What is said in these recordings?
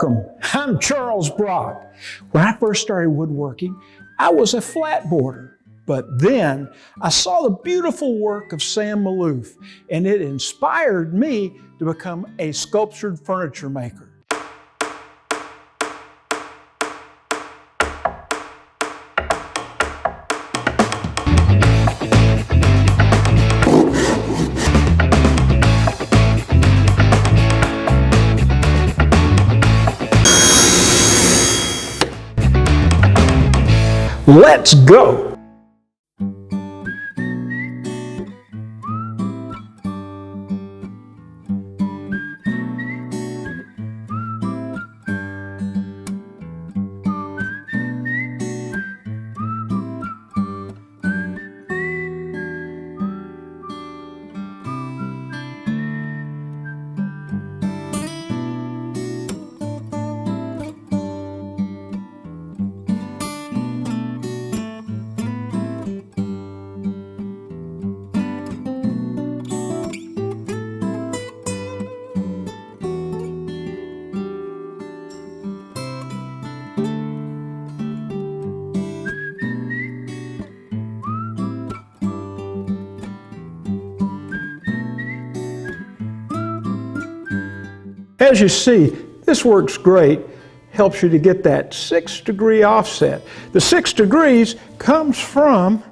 Welcome, I'm Charles Brock. When I first started woodworking, I was a flatboarder, but then I saw the beautiful work of Sam Maloof, and it inspired me to become a sculptured furniture maker. Let's go! As you see, this works great, helps you to get that 6-degree offset. The 6 degrees comes from,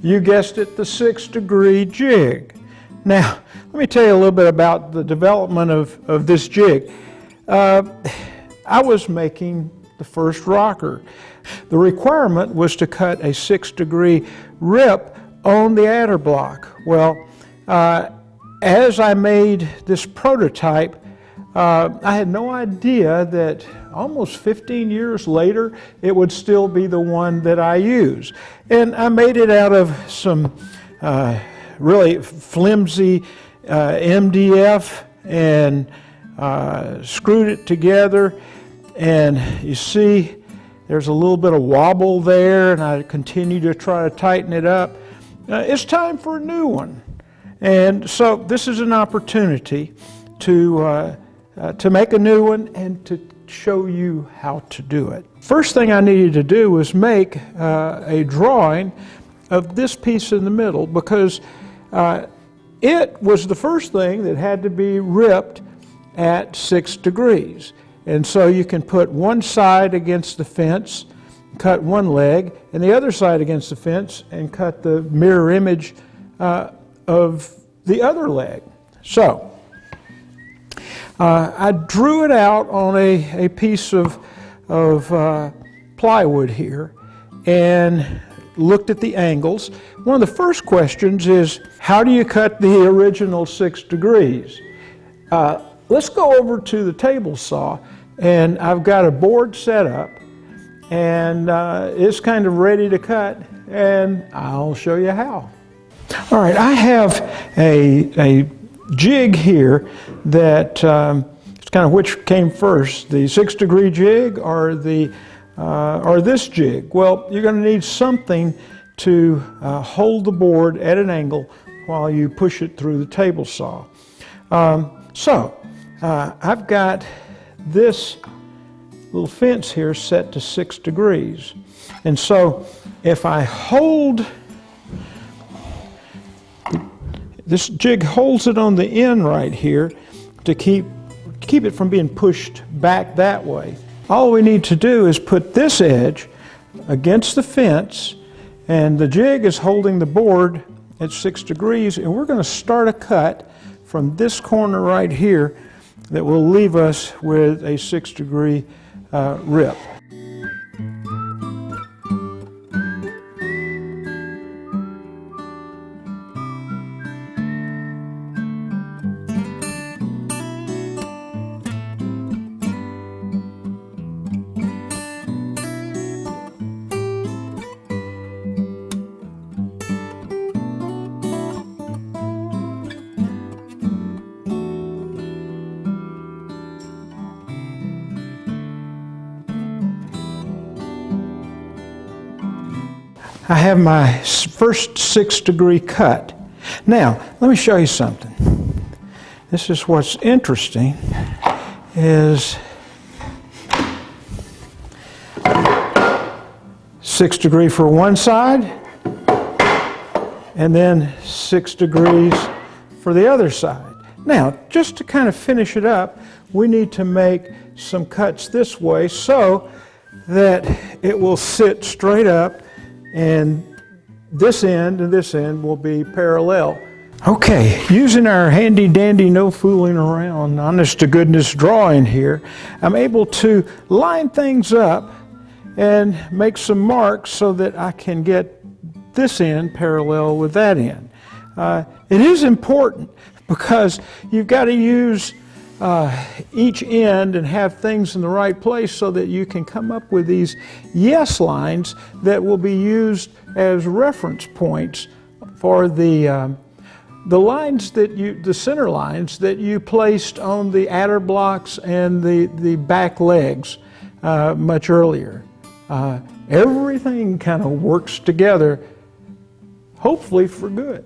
you guessed it, the 6-degree jig. Now, let me tell you a little bit about the development of this jig. I was making the first rocker. The requirement was to cut a 6-degree rip on the adder block. Well, as I made this prototype, I had no idea that almost 15 years later, it would still be the one that I use. And I made it out of some really flimsy MDF and screwed it together. And you see, there's a little bit of wobble there, and I continue to try to tighten it up. It's time for a new one. And so this is an opportunity to make a new one and to show you how to do it. First thing I needed to do was make a drawing of this piece in the middle, because it was the first thing that had to be ripped at 6 degrees. And so you can put one side against the fence, cut one leg, and the other side against the fence and cut the mirror image of the other leg. So I drew it out on a piece of plywood here and looked at the angles. One of the first questions is, how do you cut the original 6 degrees? Let's go over to the table saw, and I've got a board set up, and it's kind of ready to cut, and I'll show you how. All right, I have a jig here that it's kind of which came first, the 6-degree jig or this jig. Well, you're going to need something to hold the board at an angle while you push it through the table saw. I've got this little fence here set to 6 degrees. And so if I hold, this jig holds it on the end right here to keep it from being pushed back that way. All we need to do is put this edge against the fence, and the jig is holding the board at 6 degrees, and we're going to start a cut from this corner right here that will leave us with a 6-degree rip. I have my first 6-degree cut. Now, let me show you something. This is what's interesting, is 6 degrees for one side, and then 6 degrees for the other side. Now, just to kind of finish it up, we need to make some cuts this way so that it will sit straight up, and this end and this end will be parallel. Okay, using our handy dandy no fooling around, honest to goodness drawing here, I'm able to line things up and make some marks so that I can get this end parallel with that end. It is important because you've got to use each end and have things in the right place so that you can come up with these yes lines that will be used as reference points for the lines that the center lines that you placed on the adder blocks and the back legs much earlier. Everything kind of works together, hopefully for good.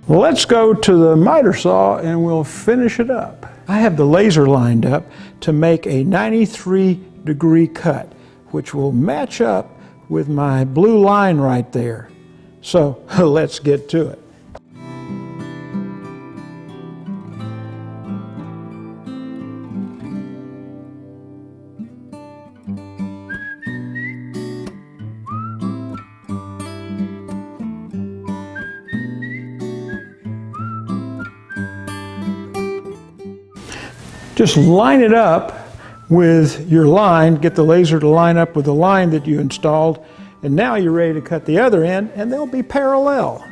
Let's go to the miter saw and we'll finish it up. I have the laser lined up to make a 93-degree cut, which will match up with my blue line right there. So let's get to it. Just line it up with your line, get the laser to line up with the line that you installed, and now you're ready to cut the other end, and they'll be parallel.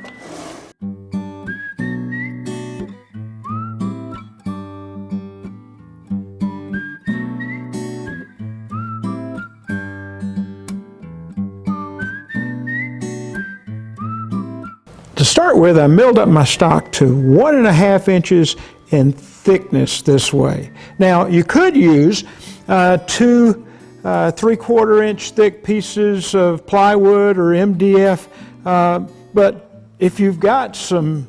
To start with, I milled up my stock to 1.5 inches in thickness this way. Now, you could use 2 3/4 inch thick pieces of plywood or MDF, but if you've got some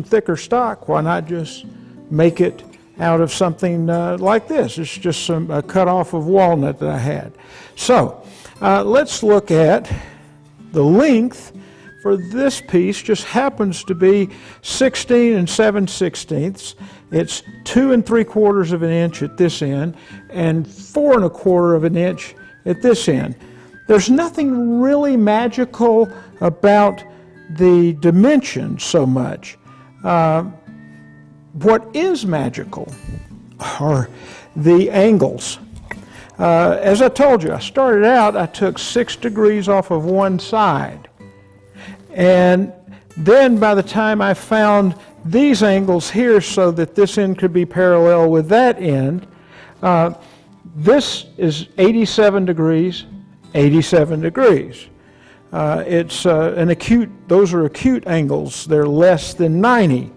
thicker stock, why not just make it out of something like this? It's just a cut off of walnut that I had. So let's look at the length for this piece. Just happens to be 16 7/16. It's 2 3/4 of an inch at this end and 4 1/4 of an inch at this end. There's nothing really magical about the dimensions so much. What is magical are the angles. As I told you, I started out, I took 6 degrees off of one side. And then by the time I found these angles here so that this end could be parallel with that end, this is 87 degrees, 87 degrees. It's an acute, those are acute angles. They're less than 90.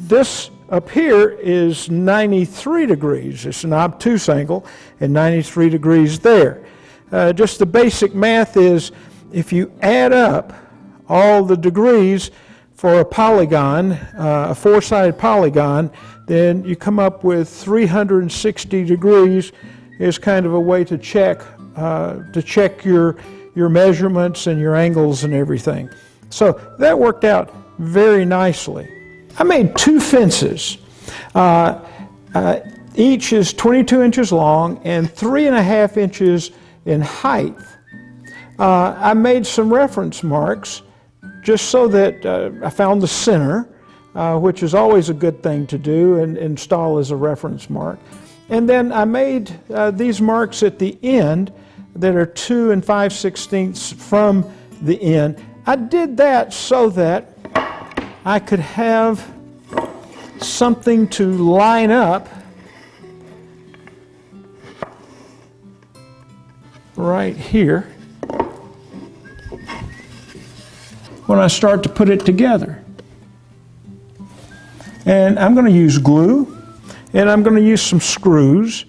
This up here is 93 degrees. It's an obtuse angle, and 93 degrees there. Just the basic math is if you add up all the degrees for a polygon, a 4-sided polygon, then you come up with 360 degrees is kind of a way to check your measurements and your angles and everything. So that worked out very nicely. I made 2 fences. Each is 22 inches long and 3.5 inches in height. I made some reference marks just so that I found the center, which is always a good thing to do and install as a reference mark. And then I made these marks at the end that are 2 5/16 from the end. I did that so that I could have something to line up right here when I start to put it together. And I'm going to use glue, and I'm going to use some screws.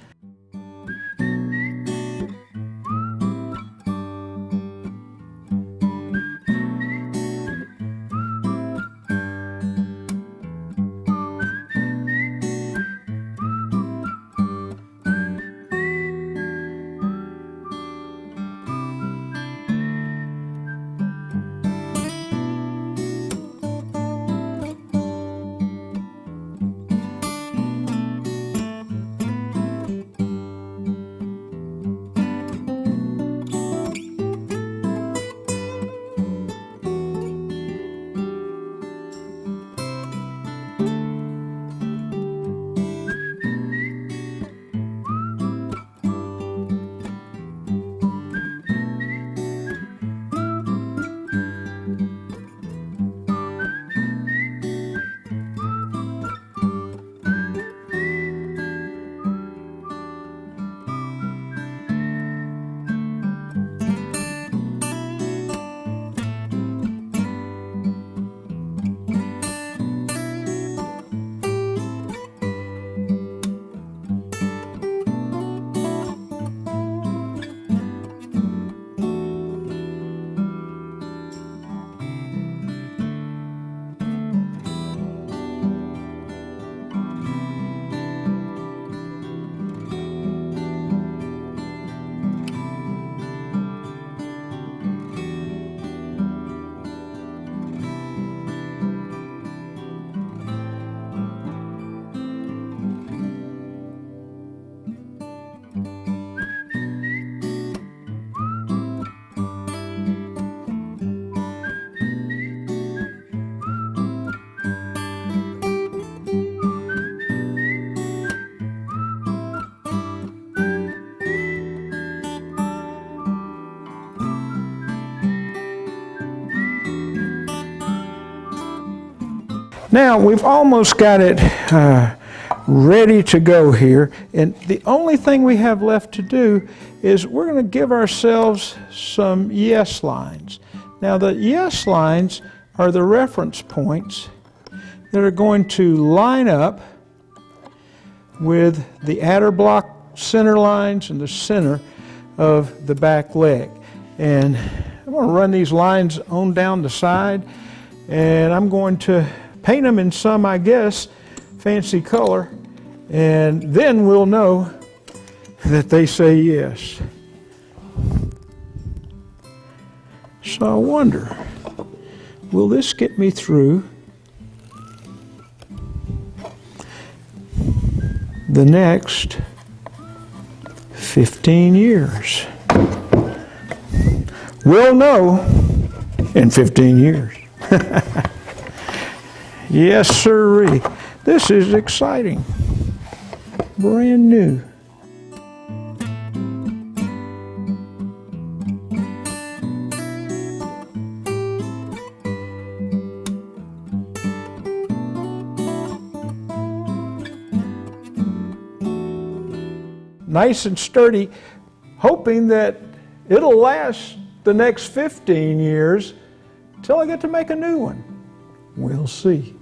Now we've almost got it ready to go here, and the only thing we have left to do is we're going to give ourselves some yes lines. Now the yes lines are the reference points that are going to line up with the adder block center lines and the center of the back leg. And I'm going to run these lines on down the side, and I'm going to paint them in some, I guess, fancy color, and then we'll know that they say yes. So I wonder, will this get me through the next 15 years? We'll know in 15 years. Yes, sirree. This is exciting. Brand new. Nice and sturdy, hoping that it'll last the next 15 years till I get to make a new one. We'll see.